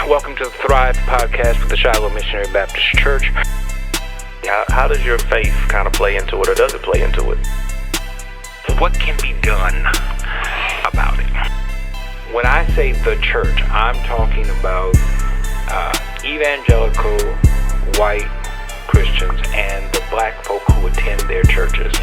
Welcome to the Thrive podcast with the Shiloh Missionary Baptist Church. How does your faith kind of play into it, or does it play into it? What can be done about it? When I say the church, I'm talking about evangelical white Christians and the black folk who attend their churches.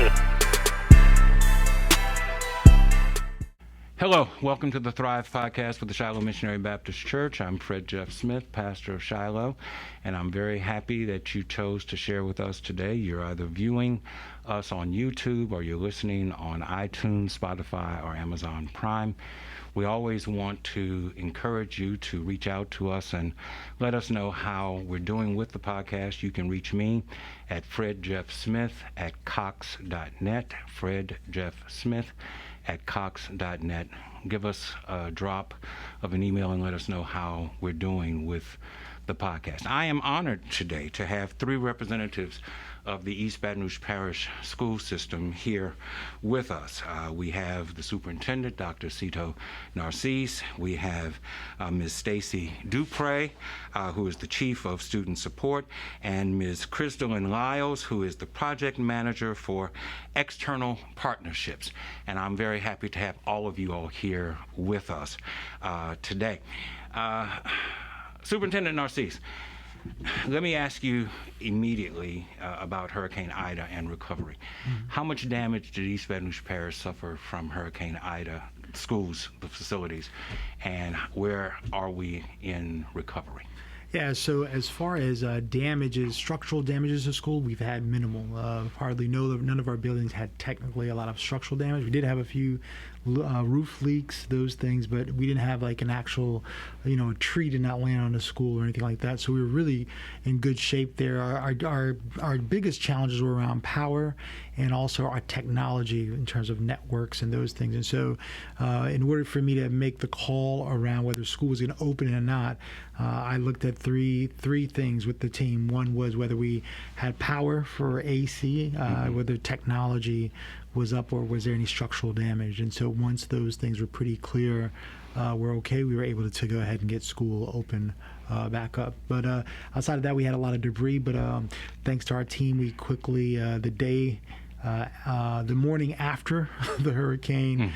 Hello, welcome to the Thrive podcast with the Shiloh Missionary Baptist Church. I'm Fred Jeff Smith, pastor of Shiloh, and I'm very happy that you chose to share with us today. You're either viewing us on YouTube or you're listening on iTunes, Spotify, or Amazon Prime. We always want to encourage you to reach out to us and let us know how we're doing with the podcast. You can reach me at fredjeffsmith@cox.net, fredjeffsmith@cox.net. Give us a drop of an email and let us know how we're doing with the podcast. I am honored today to have three representatives of the East Baton Rouge Parish School System here with us. We have the Superintendent, Dr. Sito Narcisse. We have Ms. Stacy Dupre, who is the Chief of Student Support, and Ms. Crystalline Lyles, who is the Project Manager for External Partnerships. And I'm very happy to have all of you all here with us today. Superintendent Narcisse, let me ask you immediately about Hurricane Ida and recovery. How much damage did East Baton Rouge Parish suffer from Hurricane Ida, schools, the facilities, and where are we in recovery? Yeah, so as far as damages, structural damages to school, we've had minimal. None of our buildings had technically a lot of structural damage. We did have a few roof leaks, those things, but we didn't have like an actual, a tree did not land on the school or anything like that. So we were really in good shape there. Our biggest challenges were around power and also our technology in terms of networks and those things. And so in order for me to make the call around whether school was going to open or not, I looked at three things with the team. One was whether we had power for AC, whether technology was up, or was there any structural damage. And so once those things were pretty clear, we're okay, we were able to go ahead and get school open back up. But outside of that, we had a lot of debris, but thanks to our team, we quickly, the morning after the hurricane,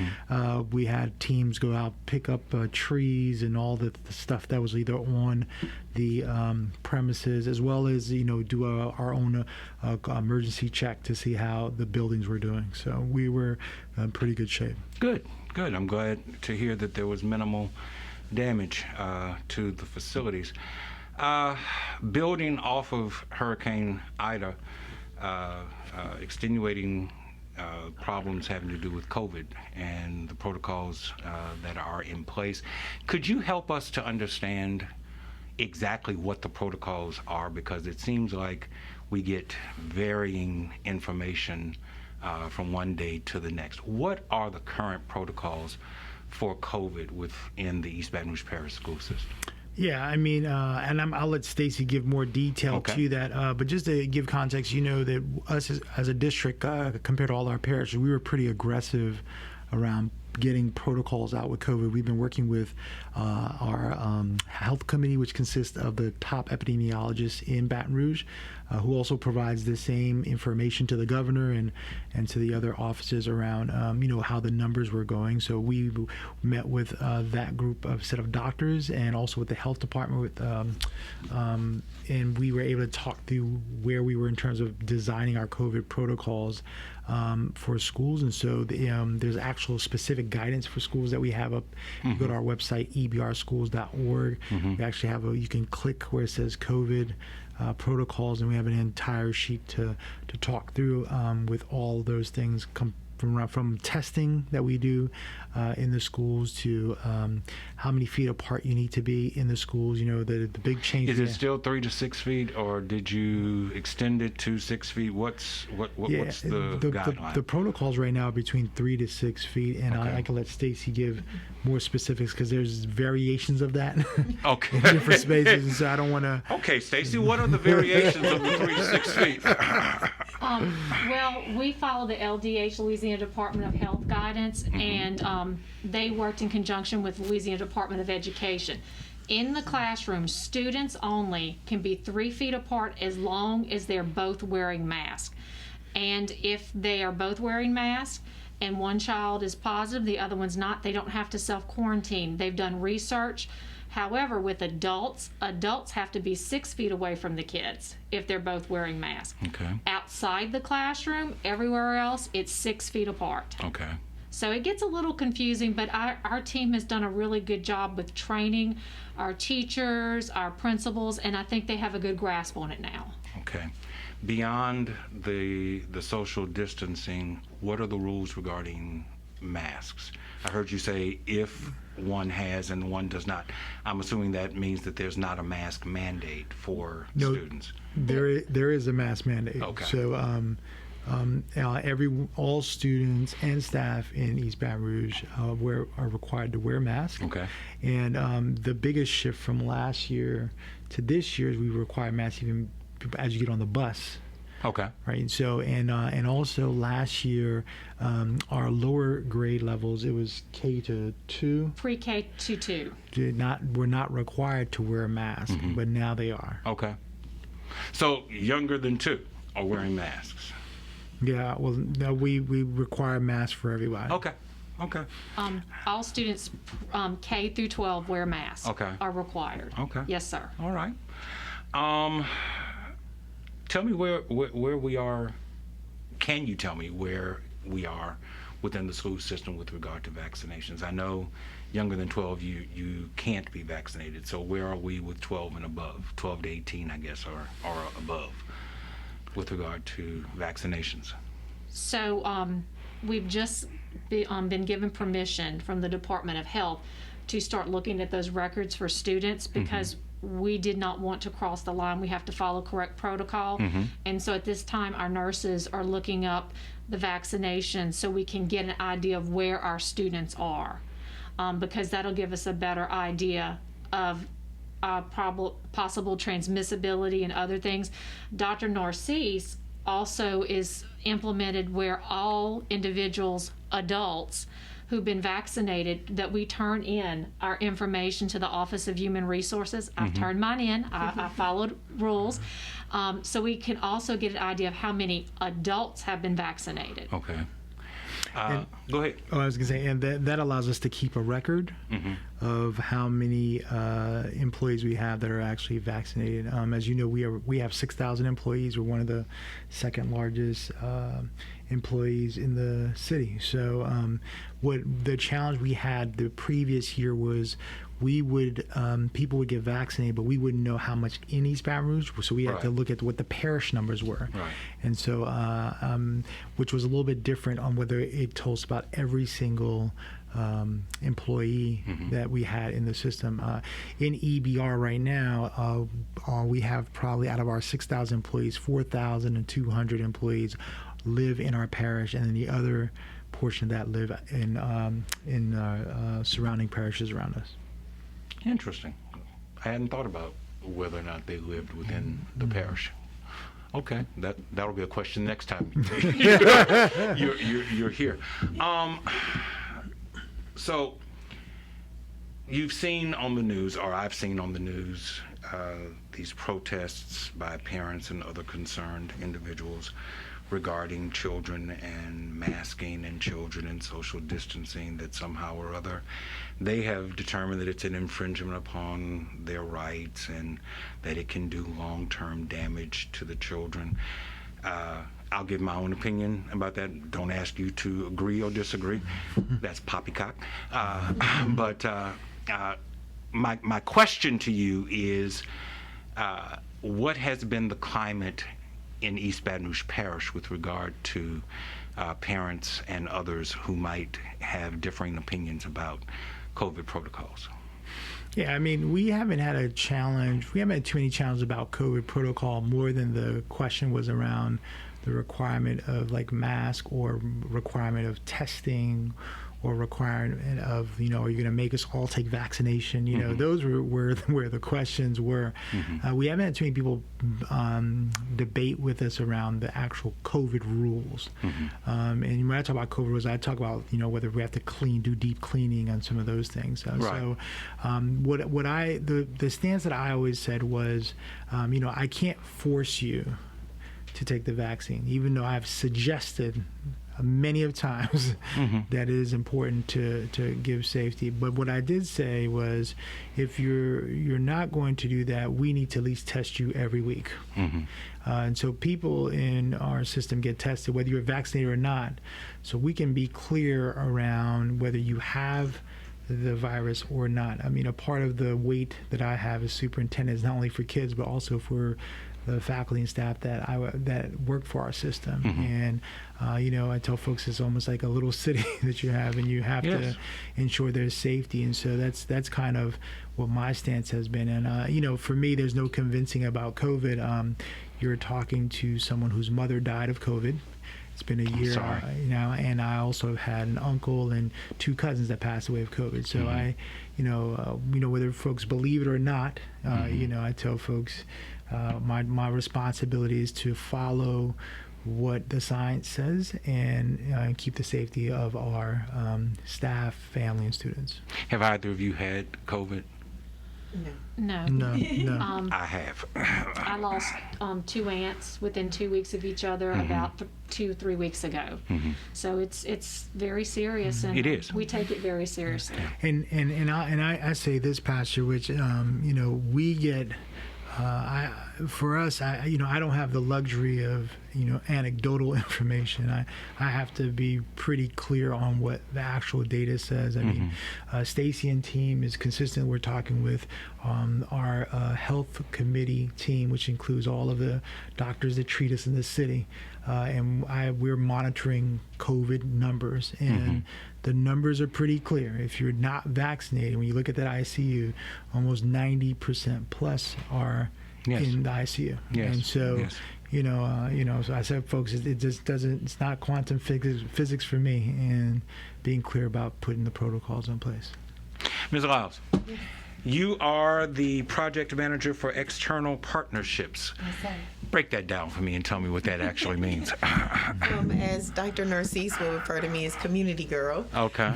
we had teams go out, pick up trees and all the stuff that was either on the premises, as well as do our own emergency check to see how the buildings were doing. So we were in pretty good shape. Good. I'm glad to hear that there was minimal damage to the facilities. Building off of Hurricane Ida, extenuating problems having to do with COVID and the protocols that are in place. Could you help us to understand exactly what the protocols are? Because it seems like we get varying information from one day to the next. What are the current protocols for COVID within the East Baton Rouge Parish School System? Yeah, I mean, and I'll let Stacy give more detail to that. But just to give context, that us as a district, compared to all our parishes, we were pretty aggressive around getting protocols out with COVID. We've been working with our health committee, which consists of the top epidemiologists in Baton Rouge, who also provides the same information to the governor and to the other offices around, how the numbers were going. So we met with that group of set of doctors and also with the health department, and we were able to talk through where we were in terms of designing our COVID protocols for schools. And so there's actual specific guidance for schools that we have up. You go to our website, EBRschools.org. We actually have you can click where it says COVID protocols, and we have an entire sheet to talk through with all those things from testing that we do in the schools to how many feet apart you need to be in the schools. The big change. Is it still 3 to 6 feet, or did you extend it to 6 feet? What's the guideline? The protocols right now are between 3 to 6 feet, and I can let Stacy give more specifics because there's variations of that. Okay. In different spaces, and so I don't want to. Okay, Stacy, what are the variations of the 3 to 6 feet? Well, we follow the LDH, Louisiana Department of Health guidance, and they worked in conjunction with Louisiana Department of Education. In the classroom, students only can be 3 feet apart as long as they're both wearing masks. And if they are both wearing masks and one child is positive, the other one's not, they don't have to self-quarantine. They've done research. However, with adults have to be 6 feet away from the kids if they're both wearing masks. Okay. Outside the classroom, everywhere else, it's 6 feet apart. Okay. So it gets a little confusing, but our team has done a really good job with training our teachers, our principals, and I think they have a good grasp on it now. Okay. Beyond the social distancing, what are the rules regarding masks? I heard you say if one has and one does not. I'm assuming that means that there's not a mask mandate for students. There is a mask mandate. Okay. So all students and staff in East Baton Rouge are required to wear masks. Okay. And the biggest shift from last year to this year is we require masks even as you get on the bus. Okay. Right. So and also last year, our lower grade levels, it was K to 2. Pre-K to 2. Were not required to wear a mask, but now they are. Okay. So younger than 2 are wearing masks. Yeah. Well, no, we require masks for everybody. Okay. Okay. All students K through 12 wear masks. Okay. Are required. Okay. Yes, sir. All right. Tell me where we are. Can you tell me where we are within the school system with regard to vaccinations? I know younger than 12 you can't be vaccinated. So where are we with 12 and above? 12 to 18, I guess, or above with regard to vaccinations? So we've just been given permission from the Department of Health to start looking at those records for students because we did not want to cross the line. We have to follow correct protocol. And so at this time, our nurses are looking up the vaccinations so we can get an idea of where our students are, because that'll give us a better idea of possible transmissibility and other things. Dr. Narcisse also is implemented where all individuals, adults, who've been vaccinated, that we turn in our information to the Office of Human Resources. I've turned mine in. I followed rules. So we can also get an idea of how many adults have been vaccinated. Okay. Go ahead. Oh, I was going to say, and that allows us to keep a record of how many employees we have that are actually vaccinated. As you know, we have 6,000 employees. We're one of the second largest employees in the city. So what the challenge we had the previous year was people would get vaccinated, but we wouldn't know how much in East Baton Rouge. So we had to look at what the parish numbers were. Right. And so, which was a little bit different on whether it told us about every single employee that we had in the system. In EBR right now, we have probably out of our 6,000 employees, 4,200 employees live in our parish, and then the other portion of that live in surrounding parishes around us. Interesting. I hadn't thought about whether or not they lived within the parish. Okay, that'll be a question next time you're here. So you've seen on the news, or I've seen on the news, these protests by parents and other concerned individuals regarding children and masking and children and social distancing, that somehow or other they have determined that it's an infringement upon their rights and that it can do long-term damage to the children. I'll give my own opinion about that. Don't ask you to agree or disagree. That's poppycock. But my question to you is, what has been the climate in East Baton Rouge Parish with regard to parents and others who might have differing opinions about COVID protocols? Yeah, I mean, we haven't had a challenge. We haven't had too many challenges about COVID protocol, more than the question was around the requirement of like mask or requirement of testing or requirement of, are you going to make us all take vaccination? Those were where the questions were. We haven't had too many people debate with us around the actual COVID rules. And when I talk about COVID rules, I talk about, whether we have to do deep cleaning on some of those things. So the stance that I always said was, I can't force you to take the vaccine, even though I've suggested many of times that it is important to give safety. But what I did say was, if you're not going to do that, we need to at least test you every week. And so people in our system get tested, whether you're vaccinated or not, so we can be clear around whether you have the virus or not. I mean, a part of the weight that I have as superintendent is not only for kids, but also for the faculty and staff that work for our system. And I tell folks it's almost like a little city that you have, and you have to ensure there's safety. And so that's kind of what my stance has been. And for me, there's no convincing about COVID. You're talking to someone whose mother died of COVID. It's been a year now, and I also have had an uncle and 2 cousins that passed away of COVID. So I, whether folks believe it or not, I tell folks my responsibility is to follow what the science says and keep the safety of our staff, family, and students. Have either of you had COVID? No. I have. I lost 2 aunts within 2 weeks of each other about 2-3 weeks ago. So it's very serious, and it is. We take it very seriously. And I say this, Pastor, which we get. For us, I don't have the luxury of anecdotal information. I have to be pretty clear on what the actual data says. I mean, Stacy and team is consistent. We're talking with our health committee team, which includes all of the doctors that treat us in the city, and we're monitoring COVID numbers, and the numbers are pretty clear. If you're not vaccinated, when you look at that ICU, almost 90% plus are in the ICU. And so, so I said, folks, it just doesn't, it's not quantum physics for me, and being clear about putting the protocols in place. Ms. Lyles, you are the project manager for external partnerships. Break that down for me and tell me what that actually means. As Dr. Narcisse will refer to me as community girl. Okay.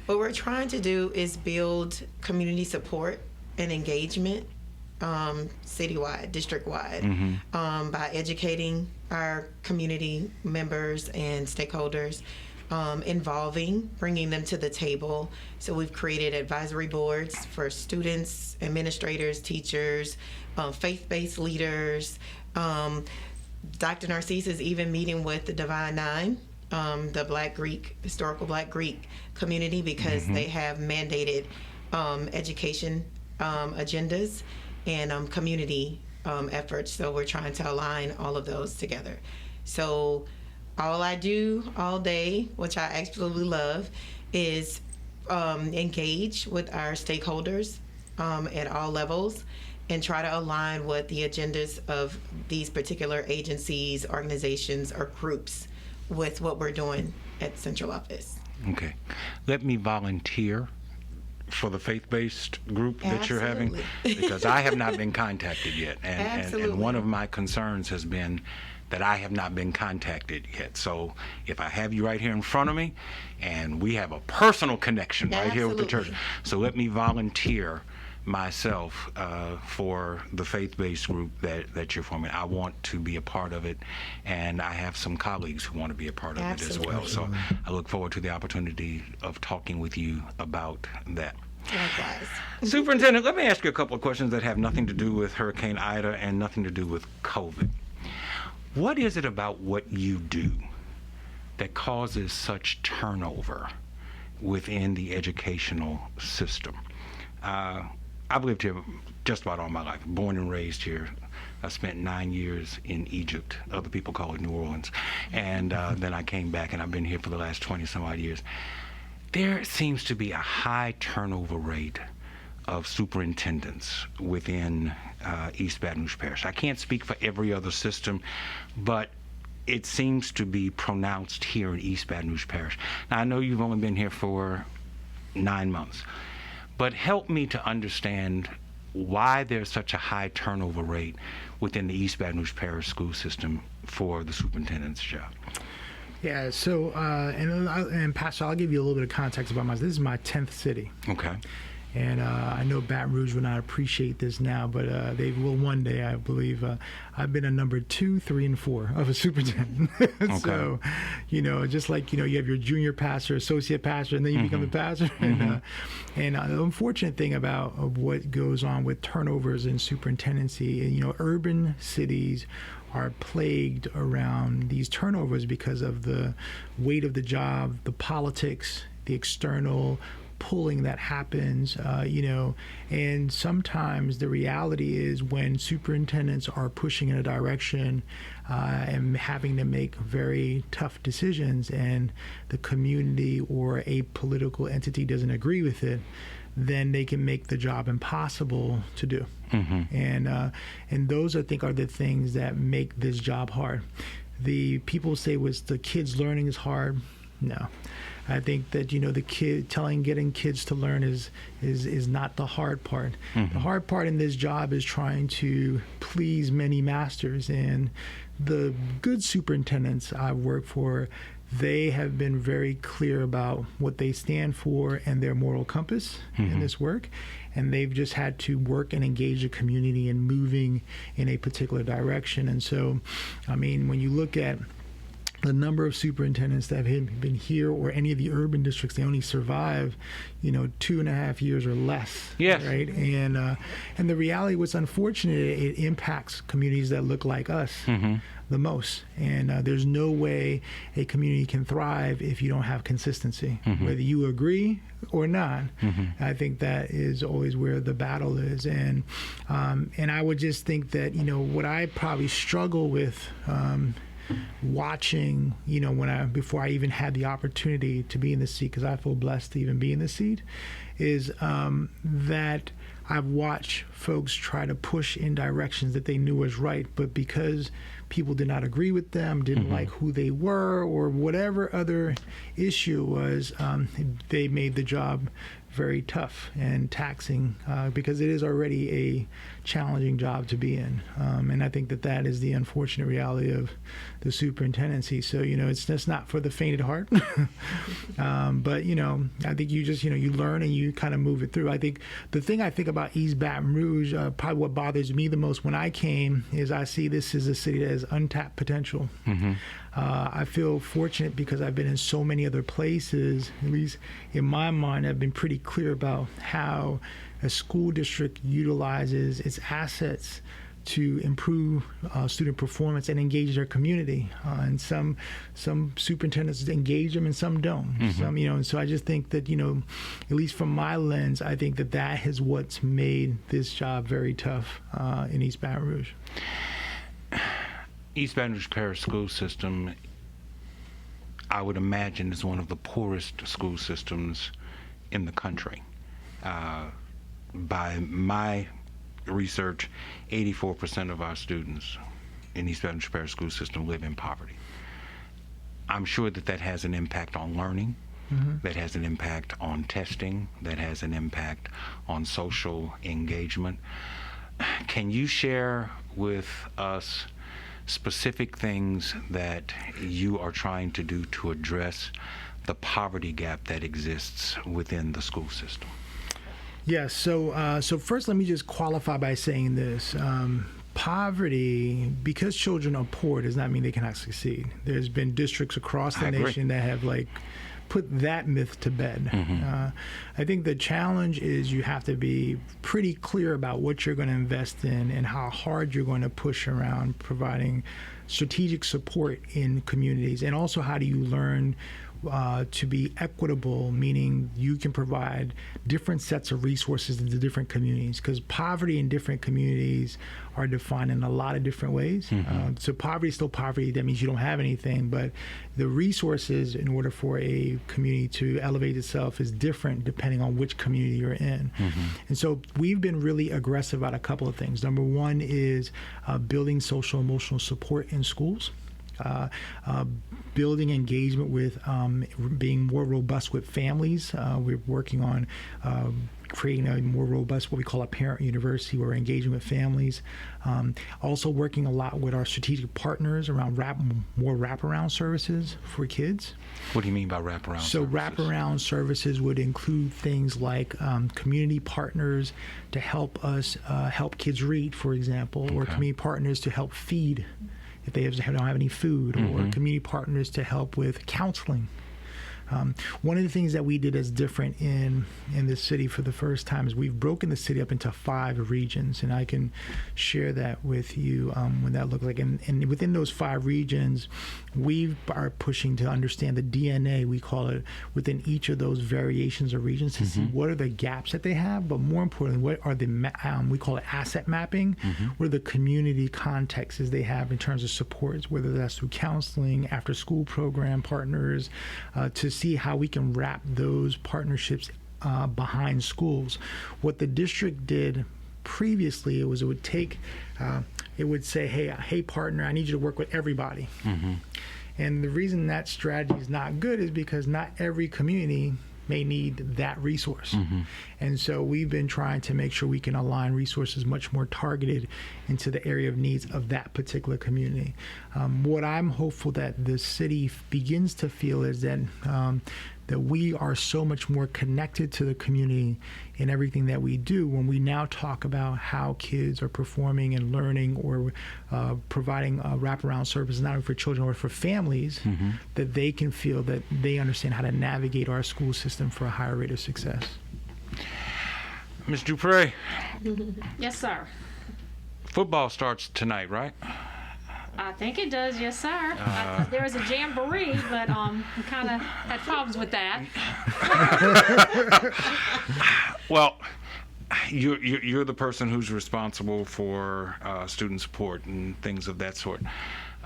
What we're trying to do is build community support and engagement citywide, district-wide, by educating our community members and stakeholders, involving, bringing them to the table. So we've created advisory boards for students, administrators, teachers, faith-based leaders. Dr. Narcisse is even meeting with the Divine Nine, the historical Black Greek community, because they have mandated education agendas and community efforts. So we're trying to align all of those together. So all I do all day, which I absolutely love, is engage with our stakeholders at all levels and try to align what the agendas of these particular agencies, organizations, or groups with what we're doing at central office. Okay. Let me volunteer for the faith-based group that you're having, because I have not been contacted yet. And one of my concerns has been that I have not been contacted yet. So if I have you right here in front of me, and we have a personal connection right here with the church, so let me volunteer myself for the faith-based group that you're forming. I want to be a part of it, and I have some colleagues who want to be a part of it as well. So I look forward to the opportunity of talking with you about that. Likewise. Superintendent, let me ask you a couple of questions that have nothing to do with Hurricane Ida and nothing to do with COVID. What is it about what you do that causes such turnover within the educational system? I've lived here just about all my life, born and raised here. I spent 9 years in Egypt. Other people call it New Orleans. And then I came back, and I've been here for the last 20 some odd years. There seems to be a high turnover rate of superintendents within East Baton Rouge Parish. I can't speak for every other system, but it seems to be pronounced here in East Baton Rouge Parish. Now, I know you've only been here for 9 months, but help me to understand why there's such a high turnover rate within the East Baton Rouge Parish school system for the superintendent's job. Yeah, so, and Pastor, I'll give you a little bit of context about myself. This is my 10th city. Okay. And I know Baton Rouge will not appreciate this now, but they will one day, I believe. I've been a number 2, 3, and 4 of a superintendent. Okay. So, just like, you have your junior pastor, associate pastor, and then you become the pastor. And the unfortunate thing about what goes on with turnovers in superintendency, urban cities are plagued around these turnovers because of the weight of the job, the politics, the external pulling that happens, and sometimes the reality is when superintendents are pushing in a direction and having to make very tough decisions and the community or a political entity doesn't agree with it, then they can make the job impossible to do. And those, I think, are the things that make this job hard. The people say was the kids learning is hard. No. I think that getting kids to learn is not the hard part. The hard part in this job is trying to please many masters, and the good superintendents I've worked for, they have been very clear about what they stand for and their moral compass in this work, and they've just had to work and engage the community in moving in a particular direction. And so, when you look at the number of superintendents that have been here or any of the urban districts, they only survive, 2.5 years or less. Yes. Right. And the reality, what's unfortunate, it impacts communities that look like us the most. And there's no way a community can thrive if you don't have consistency, whether you agree or not. I think that is always where the battle is. And I would just think that, what I probably struggle with, watching, before I even had the opportunity to be in the seat, because I feel blessed to even be in the seat, is that I've watched folks try to push in directions that they knew was right, but because people did not agree with them, didn't like who they were, or whatever other issue was, they made the job very tough and taxing because it is already a challenging job to be in. And I think that is the unfortunate reality of the superintendency. So, it's just not for the faint of heart. But, I think you just, you learn and you kind of move it through. I think the thing I think about East Baton Rouge, probably what bothers me the most when I came, is I see this as a city that has untapped potential. I feel fortunate because I've been in so many other places, at least in my mind, I've been pretty clear about how a school district utilizes its assets to improve student performance and engage their community. And some superintendents engage them and some don't. And so I just think that, at least from my lens, I think that is what's made this job very tough in East Baton Rouge. East Baton Rouge Parish school system, I would imagine, is one of the poorest school systems in the country. By my research, 84% of our students in East Baton Rouge Parish school system live in poverty. I'm sure that has an impact on learning, that has an impact on testing, that has an impact on social engagement. Can you share with us specific things that you are trying to do to address the poverty gap that exists within the school system? Yes. So first, let me just qualify by saying this. Poverty, because children are poor, does not mean they cannot succeed. There's been districts across the nation that have put that myth to bed. I think the challenge is you have to be pretty clear about what you're going to invest in and how hard you're going to push around providing strategic support in communities. And also, how do you learn to be equitable, meaning you can provide different sets of resources into different communities, because poverty in different communities are defined in a lot of different ways. So poverty is still poverty. That means you don't have anything, but the resources in order for a community to elevate itself is different depending on which community you're in. And so we've been really aggressive about a couple of things. Number one is building social emotional support in schools. building engagement with being more robust with families. We're working on creating a more robust, what we call a parent university, where we're engaging with families. Also working a lot with our strategic partners around more wraparound services for kids. What do you mean by wraparound So services? wraparound services would include things like community partners to help us help kids read, for example, or community partners to help feed if they don't have any food, or community partners to help with counseling. One of the things that we did as different in this city for the first time is we've broken the city up into 5 regions, and I can share that with you what that looks like. And within those 5 regions, we are pushing to understand the DNA, we call it, within each of those variations or regions to see what are the gaps that they have, but more importantly, what are the, we call it asset mapping, what are the community contexts they have in terms of supports, whether that's through counseling, after school program partners, to see how we can wrap those partnerships behind schools. What the district did previously, it would take, it would say, hey partner, I need you to work with everybody. And the reason that strategy is not good is because not every community may need that resource. And so we've been trying to make sure we can align resources much more targeted into the area of needs of that particular community. What I'm hopeful that the city begins to feel is that that we are so much more connected to the community in everything that we do when we now talk about how kids are performing and learning, or providing wraparound services not only for children or for families, that they can feel that they understand how to navigate our school system for a higher rate of success. Ms. Dupre, Yes, sir. football starts tonight, right? I think it does, yes, sir. There was a jamboree, but we kind of had problems with that. Well, you're the person who's responsible for student support and things of that sort.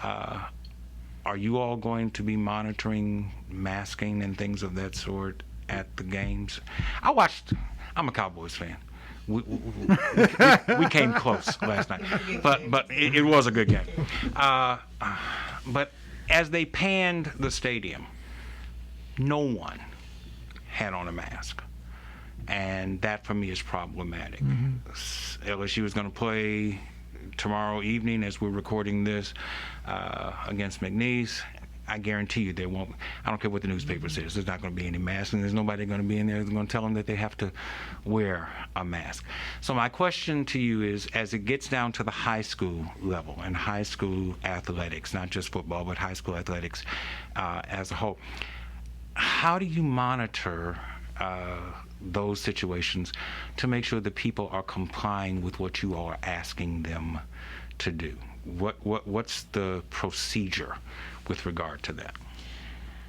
Are you all going to be monitoring masking and things of that sort at the games? I'm a Cowboys fan. We came close last night, but it was a good game. But as they panned the stadium, no one had on a mask, and that for me is problematic. LSU is going to play tomorrow evening as we're recording this against McNeese. I guarantee you there won't. I don't care what the newspaper says. There's not going to be any masks, and there's nobody going to be in there that's going to tell them that they have to wear a mask. So my question to you is, as it gets down to the high school level and high school athletics, not just football, but high school athletics as a whole, how do you monitor those situations to make sure that people are complying with what you are asking them to do? What's the procedure with regard to that?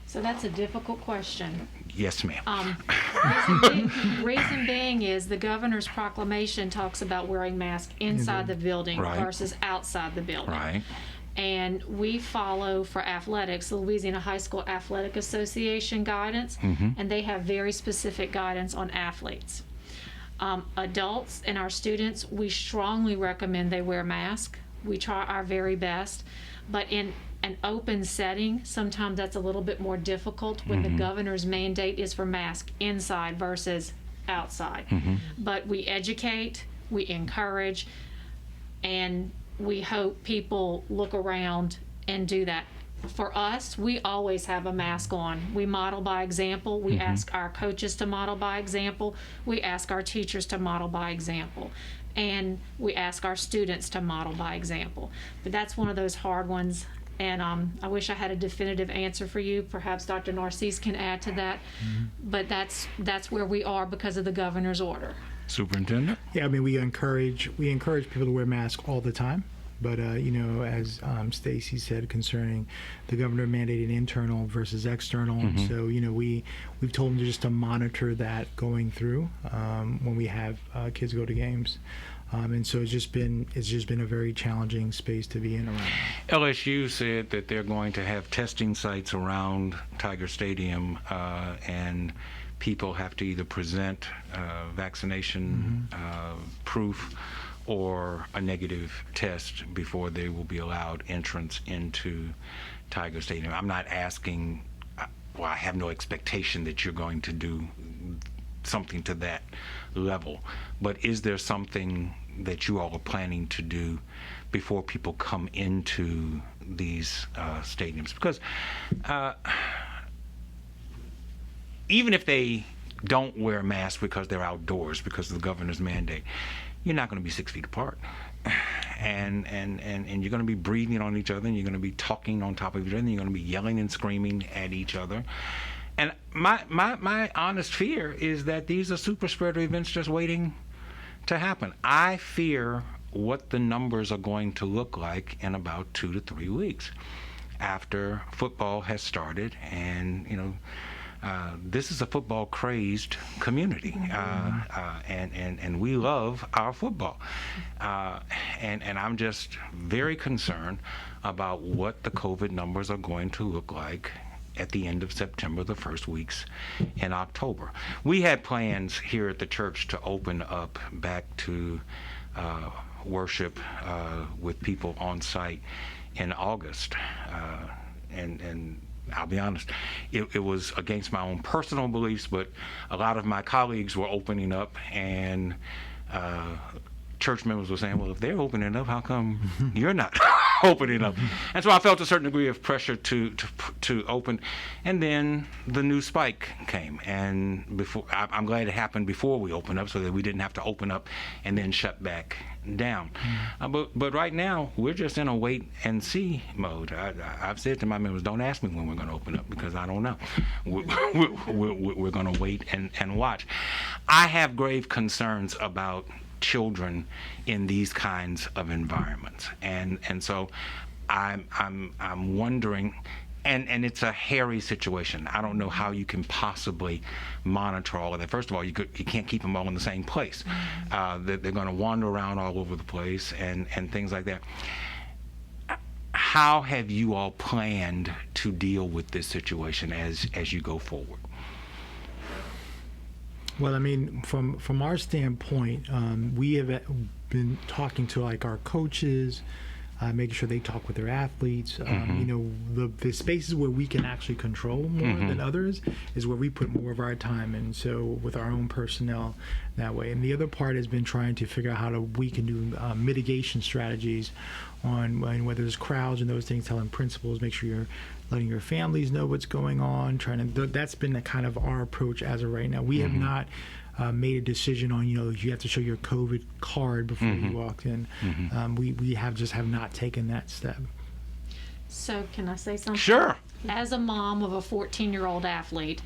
So that's a difficult question. Yes, ma'am. Reason being is the governor's proclamation talks about wearing masks inside the building versus outside the building. Right. And we follow, for athletics, the Louisiana High School Athletic Association guidance, and they have very specific guidance on athletes. Adults and our students, we strongly recommend they wear masks. We try our very best, but in an open setting, sometimes that's a little bit more difficult when the governor's mandate is for masks inside versus outside. But we educate, we encourage, and we hope people look around and do that. For us, we always have a mask on. We model by example. We ask our coaches to model by example. We ask our teachers to model by example. And we ask our students to model by example. But that's one of those hard ones. And I wish I had a definitive answer for you. Perhaps Dr. Narcisse can add to that. But that's where we are because of the governor's order. Superintendent? Yeah, I mean, we encourage people to wear masks all the time. But, as Stacy said concerning the governor mandated internal versus external, so, we've told them just to monitor that going through when we have kids go to games. And so it's just been a very challenging space to be in around. LSU said that they're going to have testing sites around Tiger Stadium, and people have to either present vaccination proof or a negative test before they will be allowed entrance into Tiger Stadium. I'm not asking, well, I have no expectation that you're going to do something to that level, but is there something that you all are planning to do before people come into these stadiums? Because even if they don't wear masks because they're outdoors because of the governor's mandate, you're not going to be 6 feet apart. And you're going to be breathing on each other, and you're going to be talking on top of each other, and you're going to be yelling and screaming at each other. And my honest fear is that these are super spreader events just waiting to happen. I fear what the numbers are going to look like in about 2 to 3 weeks after football has started. And, you know, this is a football crazed community, and we love our football. And I'm just very concerned about what the COVID numbers are going to look like at the end of September, the first weeks in October. We had plans here at the church to open up back to worship with people on site in August, and I'll be honest, it was against my own personal beliefs, but a lot of my colleagues were opening up, and church members were saying, well, if they're opening up, how come you're not opening up? And so I felt a certain degree of pressure to open. And then the new spike came. And I'm glad it happened before we opened up so that we didn't have to open up and then shut back down. But right now, we're just in a wait and see mode. I've said to my members, don't ask me when we're going to open up because I don't know. We're going to wait and watch. I have grave concerns about children in these kinds of environments, and so I'm wondering, and it's a hairy situation. I don't know how you can possibly monitor all of that. First of all, you can't keep them all in the same place. They're going to wander around all over the place and things like that. How have you all planned to deal with this situation as you go forward? Well, I mean, from our standpoint, we have been talking to like our coaches, making sure they talk with their athletes. You know, the spaces where we can actually control more than others is where we put more of our time in. So with our own personnel that way. And the other part has been trying to figure out how we can do mitigation strategies on whether there's crowds and those things, telling principals, make sure you're letting your families know what's going on, that's been the kind of our approach as of right now. We have not made a decision on, you know, you have to show your COVID card before you walk in. We have not taken that step. So can I say something? Sure. As a mom of a 14-year-old athlete,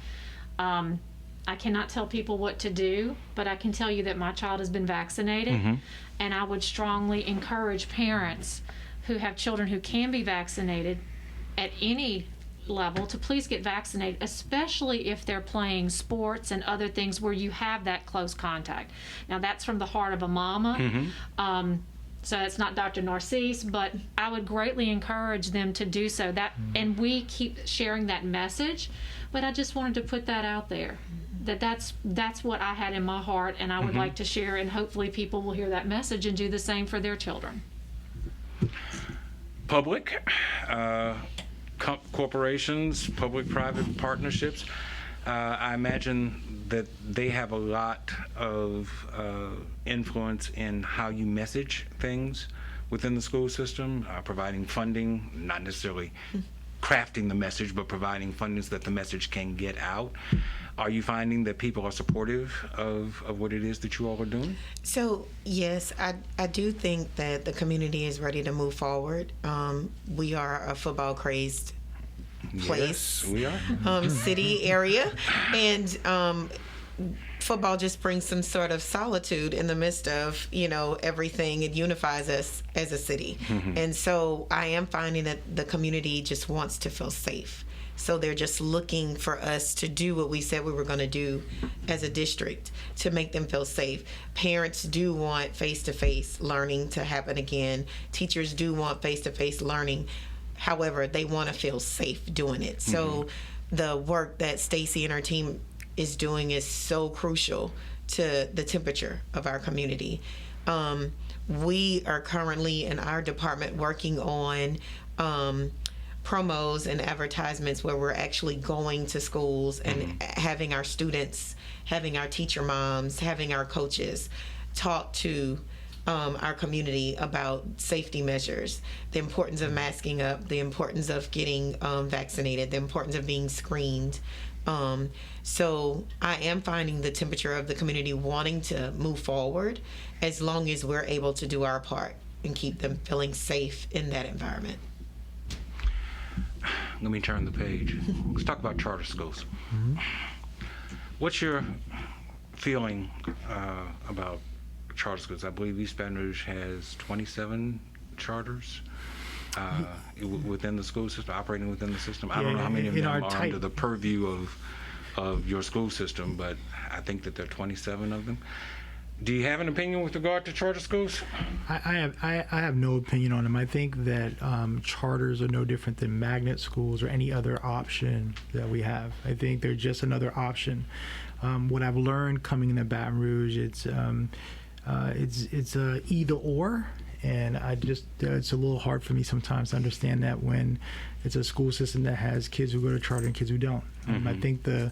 I cannot tell people what to do, but I can tell you that my child has been vaccinated, and I would strongly encourage parents who have children who can be vaccinated at any level to please get vaccinated, especially if they're playing sports and other things where you have that close contact. Now, that's from the heart of a mama. So it's not Dr. Narcisse, but I would greatly encourage them to do so. And we keep sharing that message, but I just wanted to put that out there. That's what I had in my heart, and I would like to share, and hopefully people will hear that message and do the same for their children. Public, corporations, public-private partnerships, I imagine that they have a lot of influence in how you message things within the school system, providing funding, not necessarily crafting the message, but providing funding so that the message can get out. Are you finding that people are supportive of what it is that you all are doing? So, yes, I do think that the community is ready to move forward. We are a football crazed place. Yes, we are. City area. And football just brings some sort of solitude in the midst of, you know, everything. It unifies us as a city. And so I am finding that the community just wants to feel safe. So they're just looking for us to do what we said we were going to do as a district to make them feel safe. Parents do want face-to-face learning to happen again. Teachers do want face-to-face learning. However, they want to feel safe doing it. So the work that Stacy and her team is doing is so crucial to the temperature of our community. we are currently in our department working on promos and advertisements where we're actually going to schools and having our students, having our teacher moms, having our coaches talk to our community about safety measures, the importance of masking up, the importance of getting vaccinated, the importance of being screened. So I am finding the temperature of the community wanting to move forward as long as we're able to do our part and keep them feeling safe in that environment. Let me turn the page. Let's talk about charter schools. What's your feeling about charter schools? I believe East Baton Rouge has 27 charters within the school system, operating within the system. I don't know how many of them are under the purview of your school system, but I think that there are 27 of them. Do you have an opinion with regard to charter schools? I have no opinion on them. I think that charters are no different than magnet schools or any other option that we have. I think they're just another option. What I've learned coming into Baton Rouge, it's either or, and it's a little hard for me sometimes to understand that when it's a school system that has kids who go to charter and kids who don't. I think the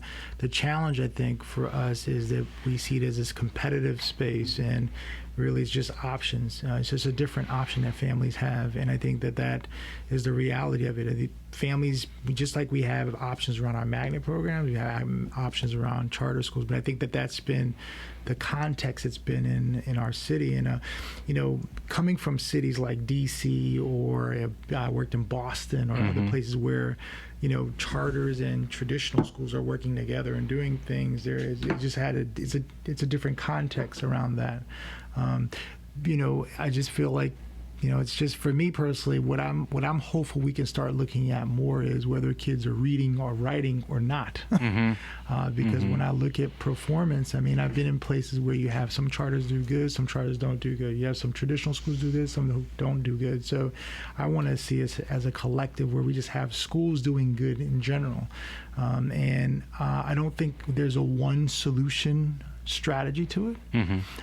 challenge, I think, for us is that we see it as this competitive space, and really it's just options. It's just a different option that families have, and I think that is the reality of it. The families, just like we have options around our magnet programs, we have options around charter schools, but I think that's been the context it's been in our city. And coming from cities like DC, or I worked in Boston, or other places where charters and traditional schools are working together and doing things, it's a different context around that. I just feel like it's just, for me personally, what I'm hopeful we can start looking at more is whether kids are reading or writing or not. Because when I look at performance, I mean, I've been in places where you have some charters do good, some charters don't do good. You have some traditional schools do good, some who don't do good. So I want to see us as a collective where we just have schools doing good in general. And I don't think there's a one solution strategy to it,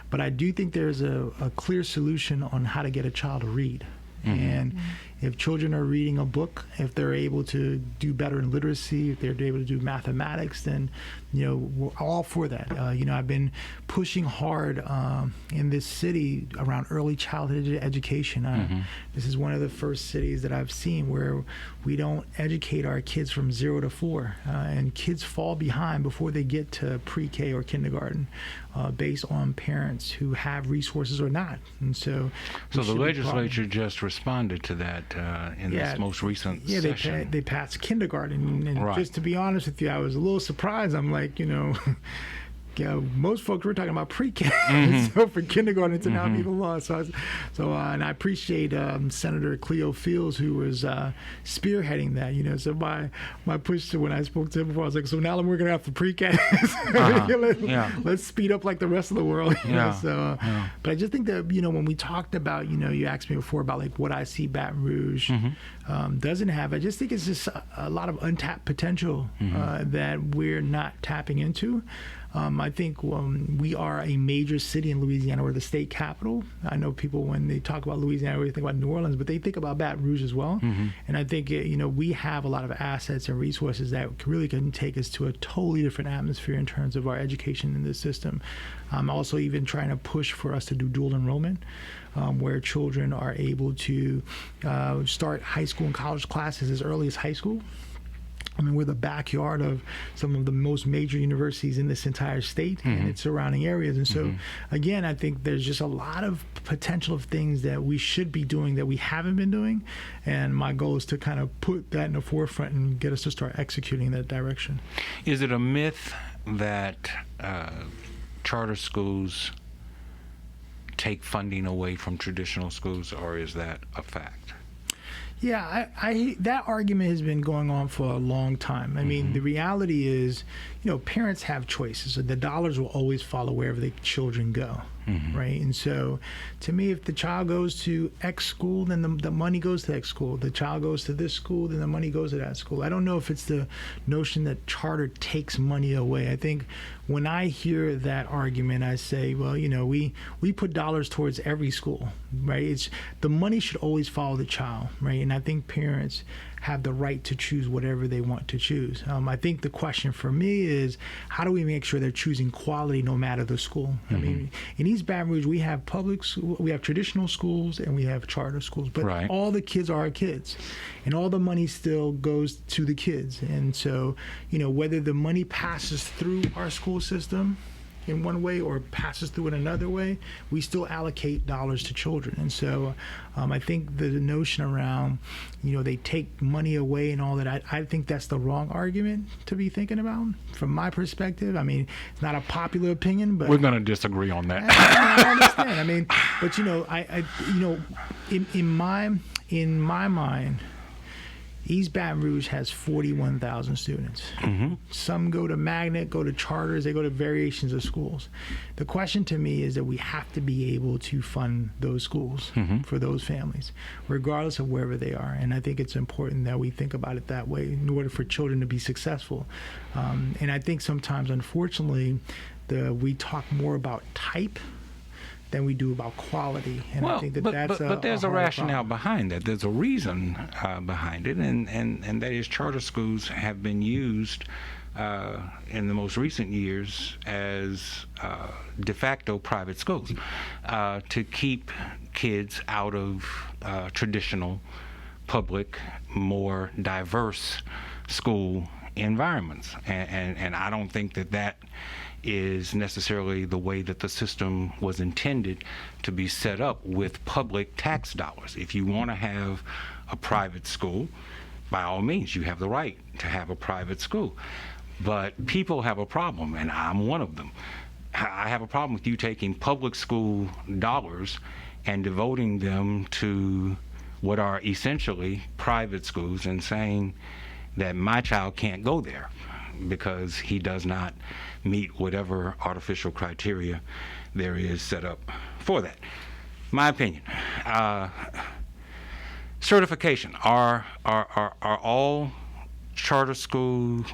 but I do think there's a clear solution on how to get a child to read. And if children are reading a book, if they're able to do better in literacy, if they're able to do mathematics, then we're all for that. I've been pushing hard in this city around early childhood education. This is one of the first cities that I've seen where we don't educate our kids from 0 to 4, and kids fall behind before they get to pre-K or kindergarten, based on parents who have resources or not. And so the legislature just responded to that in this most recent session. They passed kindergarten, and just to be honest with you, I was a little surprised. I'm like, most folks were talking about pre-K, so for kindergarten it's now even law. And I appreciate Senator Cleo Fields, who was spearheading that. So my push to, when I spoke to him before, I was like, so now we're going to have the pre-K. Let's speed up like the rest of the world. But I just think that when we talked about, you asked me before about like what I see Baton Rouge doesn't have. I just think it's just a lot of untapped potential that we're not tapping into. I think we are a major city in Louisiana. We're the state capital. I know people, when they talk about Louisiana, they think about New Orleans, but they think about Baton Rouge as well. And I think we have a lot of assets and resources that really can take us to a totally different atmosphere in terms of our education in this system. I'm also even trying to push for us to do dual enrollment, where children are able to start high school and college classes as early as high school. I mean, we're the backyard of some of the most major universities in this entire state and its surrounding areas. And so, again, I think there's just a lot of potential of things that we should be doing that we haven't been doing. And my goal is to kind of put that in the forefront and get us to start executing in that direction. Is it a myth that charter schools take funding away from traditional schools, or is that a fact? Yeah, I that argument has been going on for a long time. I mean, the reality is, parents have choices. So the dollars will always follow wherever the children go. right? And so, to me, if the child goes to X school, then the money goes to X school. The child goes to this school, then the money goes to that school. I don't know if it's the notion that charter takes money away. I think when I hear that argument, I say, well, we put dollars towards every school, right? It's the money should always follow the child, right? And I think parents have the right to choose whatever they want to choose. I think the question for me is, how do we make sure they're choosing quality no matter the school? I mean, in East Baton Rouge, we have we have traditional schools and we have charter schools, but all the kids are our kids, and all the money still goes to the kids. And so, whether the money passes through our school system in one way or passes through in another way, we still allocate dollars to children. And so I think the notion around, they take money away and all that, I think that's the wrong argument to be thinking about from my perspective. I mean, it's not a popular opinion, but we're going to disagree on that. I understand. I mean, but in my mind, East Baton Rouge has 41,000 students. Some go to magnet, go to charters, they go to variations of schools. The question to me is that we have to be able to fund those schools for those families, regardless of wherever they are. And I think it's important that we think about it that way in order for children to be successful. And I think sometimes, unfortunately, we talk more about type than we do about quality, and I think that's but there's a rationale behind that. There's a reason behind it, and that is charter schools have been used in the most recent years as de facto private schools to keep kids out of traditional, public, more diverse school environments, and I don't think that is necessarily the way that the system was intended to be set up with public tax dollars. If you want to have a private school, by all means, you have the right to have a private school. But people have a problem, and I'm one of them. I have a problem with you taking public school dollars and devoting them to what are essentially private schools and saying that my child can't go there because he does not meet whatever artificial criteria there is set up for that. My opinion. Certification. Are all charter school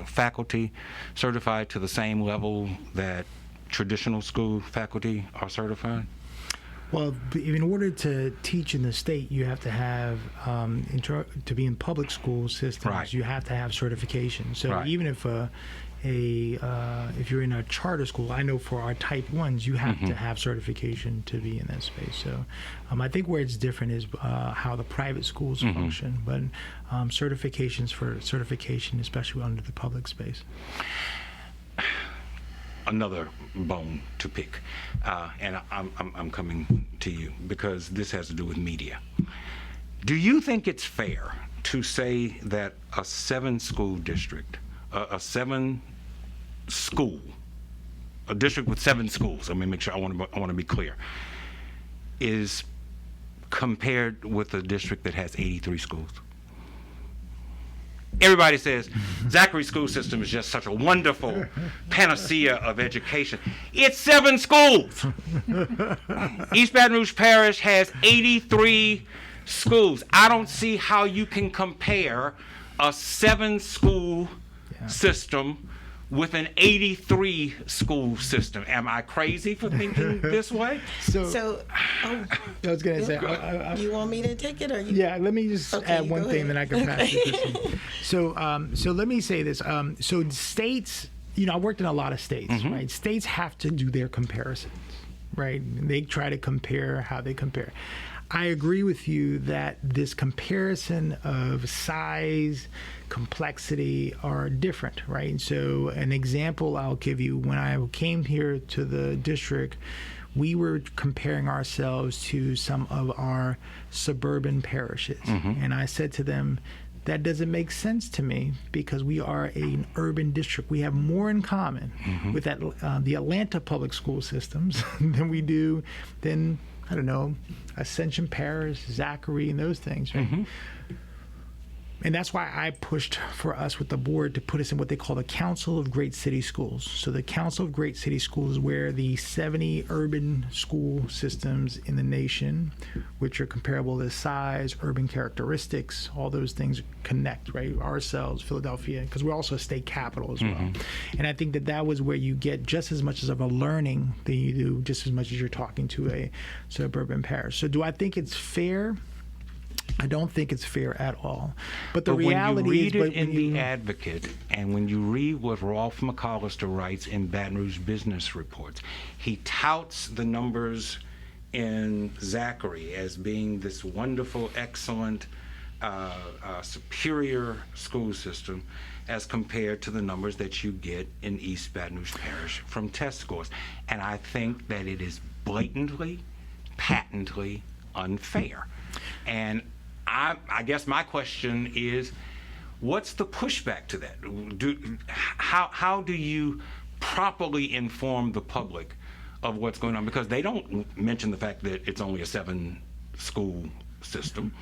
faculty certified to the same level that traditional school faculty are certified? Well, in order to teach in the state, you have to have, to be in public school systems, you have to have certification. So even if you're in a charter school, I know for our type 1s, you have to have certification to be in that space. So I think where it's different is how the private schools function, but certifications for certification, especially under the public space. Another bone to pick, and I'm coming to you because this has to do with media. Do you think it's fair to say that a 7-school district, a district with 7 schools, let me make sure, I want to be clear, is compared with a district that has 83 schools? Everybody says Zachary's school system is just such a wonderful panacea of education. It's 7 schools. East Baton Rouge Parish has 83 schools. I don't see how you can compare a 7-school system with an 83 school system. Am I crazy for thinking this way? I was going to say, you want me to take it, or you? Yeah, let me just add one thing, then I can pass it to you. So let me say this. So states, I worked in a lot of states, right? States have to do their comparisons, right? They try to compare how they compare. I agree with you that this comparison of size, complexity are different, right? And so an example I'll give you, when I came here to the district, we were comparing ourselves to some of our suburban parishes. And I said to them, that doesn't make sense to me because we are an urban district. We have more in common with the Atlanta public school systems than we do than, I don't know, Ascension Parish, Zachary, and those things, right? And that's why I pushed for us with the board to put us in what they call the Council of Great City Schools. So the Council of Great City Schools is where the 70 urban school systems in the nation, which are comparable to size, urban characteristics, all those things connect, right? Ourselves, Philadelphia, because we're also a state capital as well. And I think that was where you get just as much of a learning than you do just as much as you're talking to a suburban parish. So do I think it's fair? I don't think it's fair at all. But the reality is, when you read it in The Advocate, and when you read what Rolf McCollister writes in Baton Rouge Business Reports, he touts the numbers in Zachary as being this wonderful, excellent, superior school system as compared to the numbers that you get in East Baton Rouge Parish from test scores. And I think that it is blatantly, patently unfair. And I guess my question is, what's the pushback to that? How do you properly inform the public of what's going on? Because they don't mention the fact that it's only a 7-school system,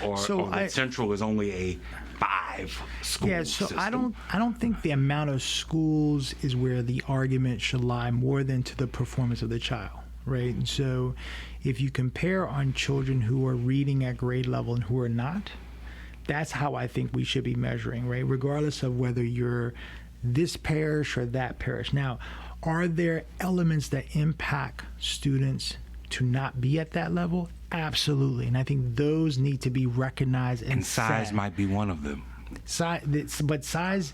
or that Central is only a 5-school system. I don't think the amount of schools is where the argument should lie, more than to the performance of the child. Right. And so if you compare on children who are reading at grade level and who are not, that's how I think we should be measuring, right? Regardless of whether you're this parish or that parish. Now, are there elements that impact students to not be at that level? Absolutely. And I think those need to be recognized and size might be one of them. But size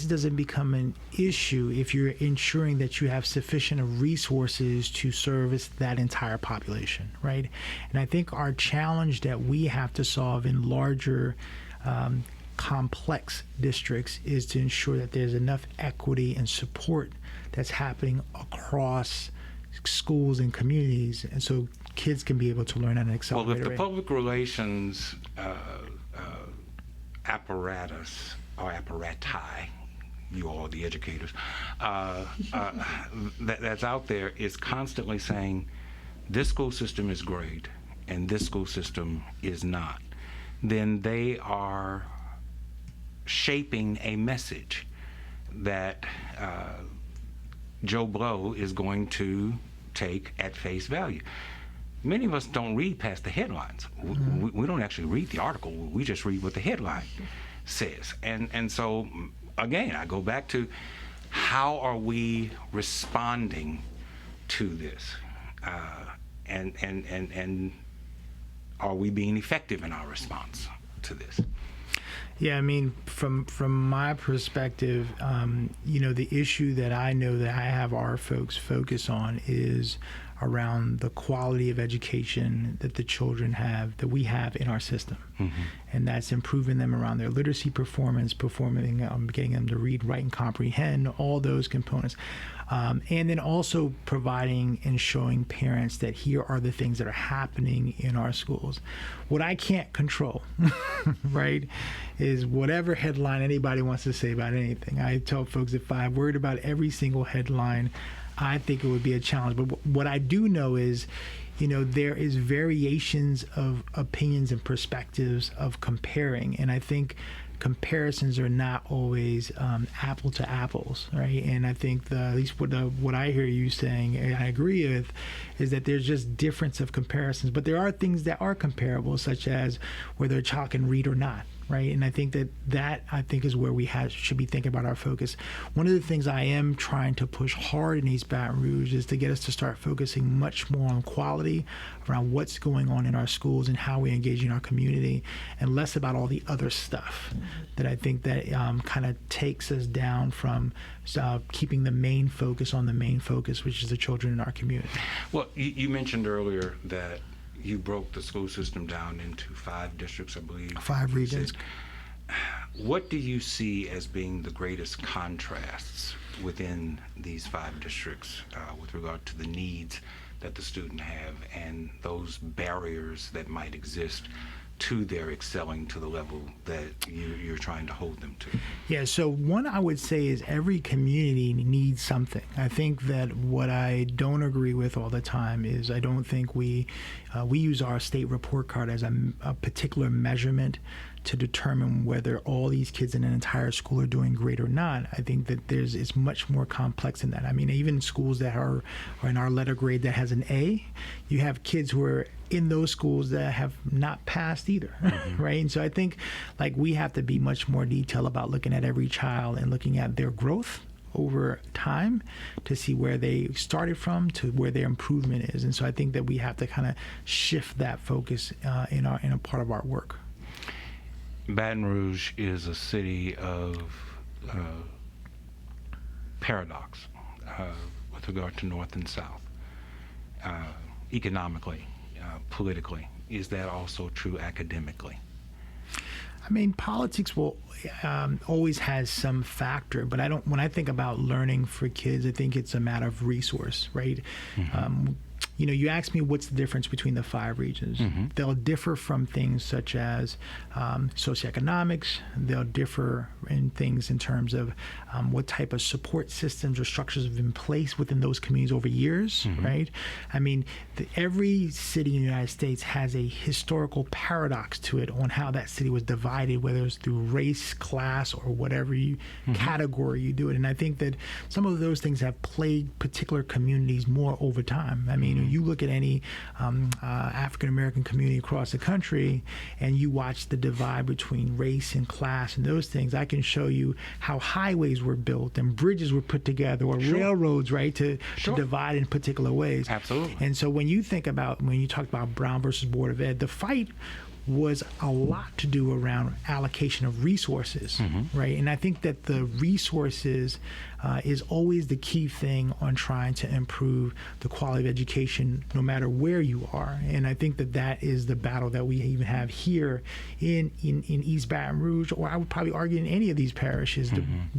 doesn't become an issue if you're ensuring that you have sufficient resources to service that entire population, right? And I think our challenge that we have to solve in larger complex districts is to ensure that there's enough equity and support that's happening across schools and communities, and so kids can be able to learn at an accelerated rate. Well, if the public relations apparatus or apparati, you all the educators, that's out there is constantly saying this school system is great and this school system is not, then they are shaping a message that Joe Blow is going to take at face value. Many of us don't read past the headlines. We don't actually read the article. We just read what the headline says. And so, again, I go back to how are we responding to this? And are we being effective in our response to this? Yeah, I mean, from my perspective, the issue that I know that I have our folks focus on is around the quality of education that the children have, that we have in our system. And that's improving them around their literacy performance, getting them to read, write, and comprehend, all those components. And then also providing and showing parents that here are the things that are happening in our schools. What I can't control, right, is whatever headline anybody wants to say about anything. I tell folks, if I worried about every single headline, I think it would be a challenge. But what I do know is, there is variations of opinions and perspectives of comparing. And I think comparisons are not always apple to apples, right? And I think at least what I hear you saying, and I agree with, is that there's just difference of comparisons. But there are things that are comparable, such as whether a child can read or not, right? And I think that I think is where we should be thinking about our focus. One of the things I am trying to push hard in East Baton Rouge is to get us to start focusing much more on quality around what's going on in our schools and how we engage in our community, and less about all the other stuff that I think that kind of takes us down from keeping the main focus on the main focus, which is the children in our community. Well, you mentioned earlier that you broke the school system down into 5 districts, I believe. 5 regions. What do you see as being the greatest contrasts within these 5 districts with regard to the needs that the student have and those barriers that might exist to their excelling to the level that you're trying to hold them to? Yeah, so one I would say is every community needs something. I think that what I don't agree with all the time is I don't think we use our state report card as a particular measurement to determine whether all these kids in an entire school are doing great or not. I think that it's much more complex than that. I mean, even schools that are in our letter grade that has an A, you have kids who are in those schools that have not passed either, right? And so I think like we have to be much more detailed about looking at every child and looking at their growth over time to see where they started from to where their improvement is. And so I think that we have to kind of shift that focus in a part of our work. Baton Rouge is a city of paradox with regard to North and South, economically, politically. Is that also true academically? I mean, politics will always has some factor, but when I think about learning for kids, I think it's a matter of resource, right? You ask me what's the difference between the 5 regions. They'll differ from things such as socioeconomics. They'll differ in things in terms of what type of support systems or structures have been placed within those communities over years, right? I mean, every city in the United States has a historical paradox to it on how that city was divided, whether it's through race, class, or whatever category you do it. And I think that some of those things have plagued particular communities more over time. I mean, you look at any African American community across the country and you watch the divide between race and class and those things, I can show you how highways were built and bridges were put together or railroads, right, to divide in particular ways. Absolutely. And so when you talk about Brown versus Board of Ed, the fight was a lot to do around allocation of resources, right? And I think that the resources is always the key thing on trying to improve the quality of education no matter where you are. And I think that is the battle that we even have here in East Baton Rouge, or I would probably argue in any of these parishes,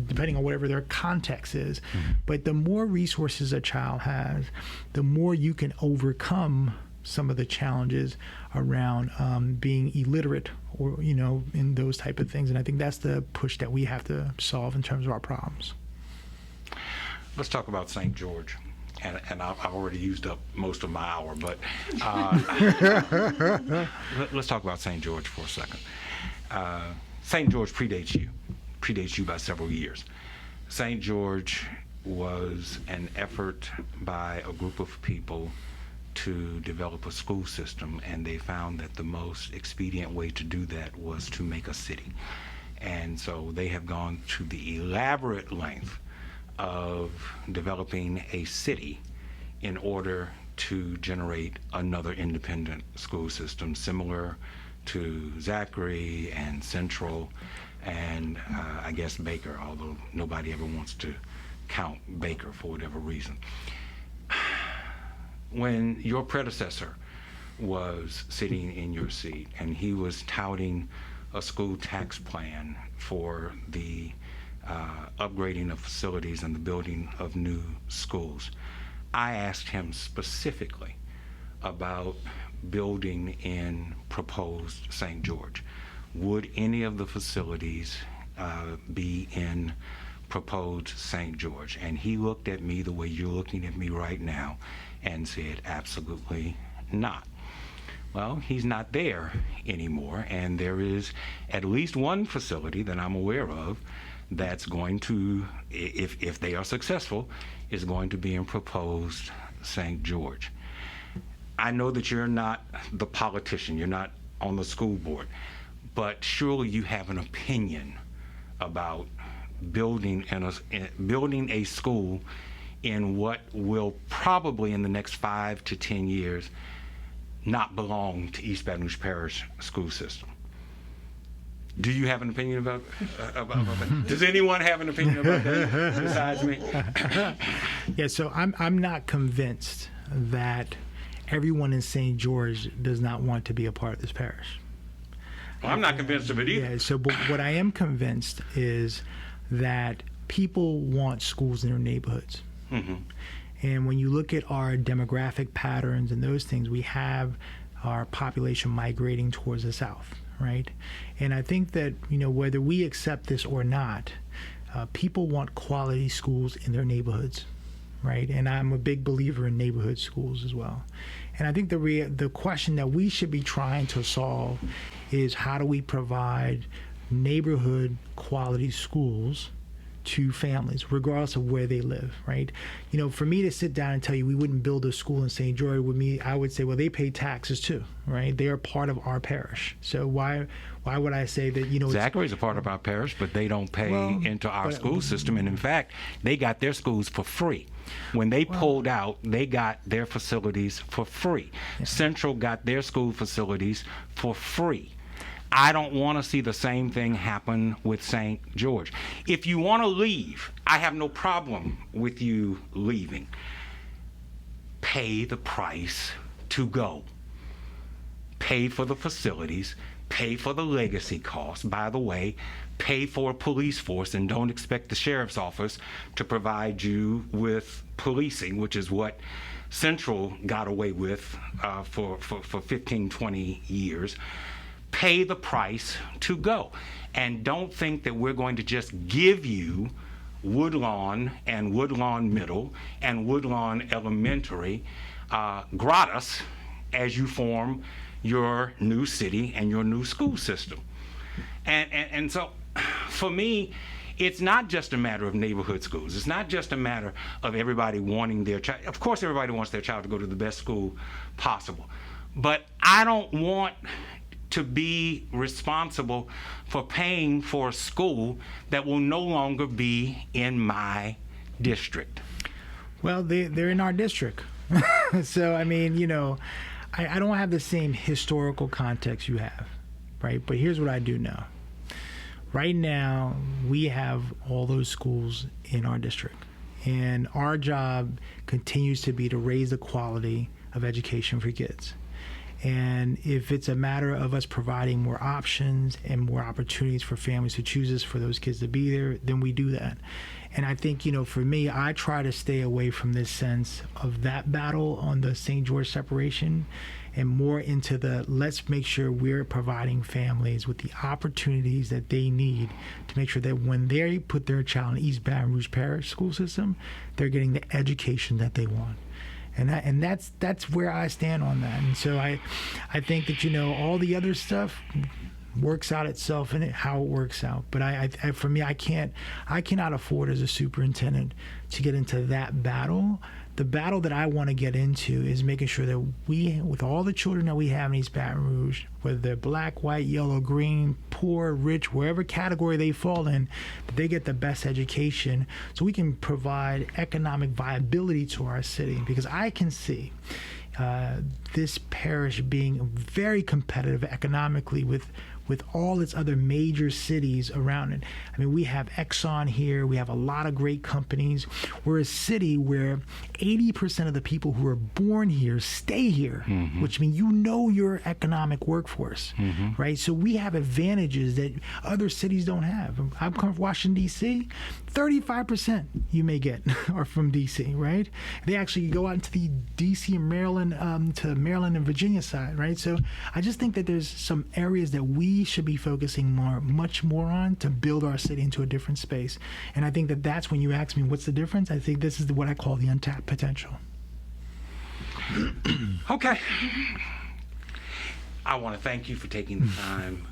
depending on whatever their context is. But the more resources a child has, the more you can overcome some of the challenges around being illiterate or, in those type of things. And I think that's the push that we have to solve in terms of our problems. Let's talk about St. George. And I've already used up most of my hour, but let's talk about St. George for a second. St. George predates you by several years. St. George was an effort by a group of people to develop a school system, and they found that the most expedient way to do that was to make a city. And so they have gone to the elaborate length of developing a city in order to generate another independent school system similar to Zachary and Central and I guess Baker, although nobody ever wants to count Baker for whatever reason. When your predecessor was sitting in your seat and he was touting a school tax plan for the upgrading of facilities and the building of new schools, I asked him specifically about building in proposed St. George. Would any of the facilities be in proposed St. George? And he looked at me the way you're looking at me right now and said, absolutely not. Well, he's not there anymore, and there is at least one facility that I'm aware of that's going to, if they are successful, is going to be in proposed St. George. I know that you're not the politician, you're not on the school board, but surely you have an opinion about building a school in what will probably in the next 5 to 10 years not belong to East Baton Rouge Parish school system. Do you have an opinion about that? Does anyone have an opinion about that besides me? Yeah, so I'm not convinced that everyone in St. George does not want to be a part of this parish. Well, I'm not convinced of it either. Yeah, so but what I am convinced is that people want schools in their neighborhoods. And when you look at our demographic patterns and those things, we have our population migrating towards the south, right? And I think that, whether we accept this or not, people want quality schools in their neighborhoods, right? And I'm a big believer in neighborhood schools as well. And I think the question that we should be trying to solve is how do we provide neighborhood quality schools to families, regardless of where they live, right? You know, for me to sit down and tell you we wouldn't build a school in St. George with me, I would say, well, they pay taxes too, right? They are part of our parish. So why would I say that, you know, Zachary's a part of our parish, but they don't pay into our school system. And in fact, they got their schools for free. When they pulled out, they got their facilities for free. Yeah. Central got their school facilities for free. I don't want to see the same thing happen with St. George. If you want to leave, I have no problem with you leaving. Pay the price to go. Pay for the facilities, pay for the legacy costs. By the way, pay for a police force, and don't expect the sheriff's office to provide you with policing, which is what Central got away with for 15, 20 years. Pay the price to go. And don't think that we're going to just give you Woodlawn and Woodlawn Middle and Woodlawn Elementary gratis as you form your new city and your new school system. And so for me, it's not just a matter of neighborhood schools. It's not just a matter of everybody wanting their child. Of course, everybody wants their child to go to the best school possible. But I don't want to be responsible for paying for a school that will no longer be in my district. Well, they're in our district. So, I mean, you know, I don't have the same historical context you have, right? But here's what I do know. Right now, we have all those schools in our district. And our job continues to be to raise the quality of education for kids. And if it's a matter of us providing more options and more opportunities for families to choose us for those kids to be there, then we do that. And I think, you know, for me, I try to stay away from this sense of that battle on the St. George separation and more into the let's make sure we're providing families with the opportunities that they need to make sure that when they put their child in East Baton Rouge Parish school system, they're getting the education that they want. And that's where I stand on that. And so I think that, you know, all the other stuff works out itself in it, how it works out. But for me, I cannot afford as a superintendent to get into that battle. The battle that I want to get into is making sure that we, with all the children that we have in East Baton Rouge, whether they're black, white, yellow, green, poor, rich, wherever category they fall in, that they get the best education so we can provide economic viability to our city. Because I can see this parish being very competitive economically with all its other major cities around it. I mean, we have Exxon here. We have a lot of great companies. We're a city where 80% of the people who are born here stay here, mm-hmm. which means you know your economic workforce, mm-hmm. right? So we have advantages that other cities don't have. I'm coming from Washington, D.C. 35% you may get are from D.C., right? They actually go out into the D.C. and Maryland, to Maryland and Virginia side, right? So I just think that there's some areas that we should be focusing much more on to build our city into a different space. And I think that that's when you ask me what's the difference, I think this is what I call the untapped potential. Okay. I want to thank you for taking the time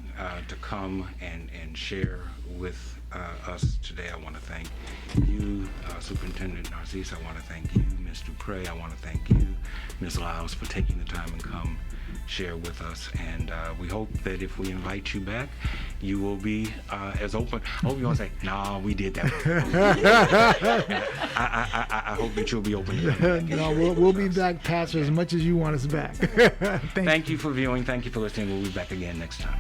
to come and share with us today. I want to thank you, Superintendent Narcisse. I want to thank you, Ms. Dupre. I want to thank you, Ms. Lyles, for taking the time and come share with us. And we hope that if we invite you back, you will be as open. I hope you won't say, "No, we did that." I hope that you'll be open to that. No, we'll be back, Pastor, as much as you want us back. Thank you for viewing. Thank you for listening. We'll be back again next time.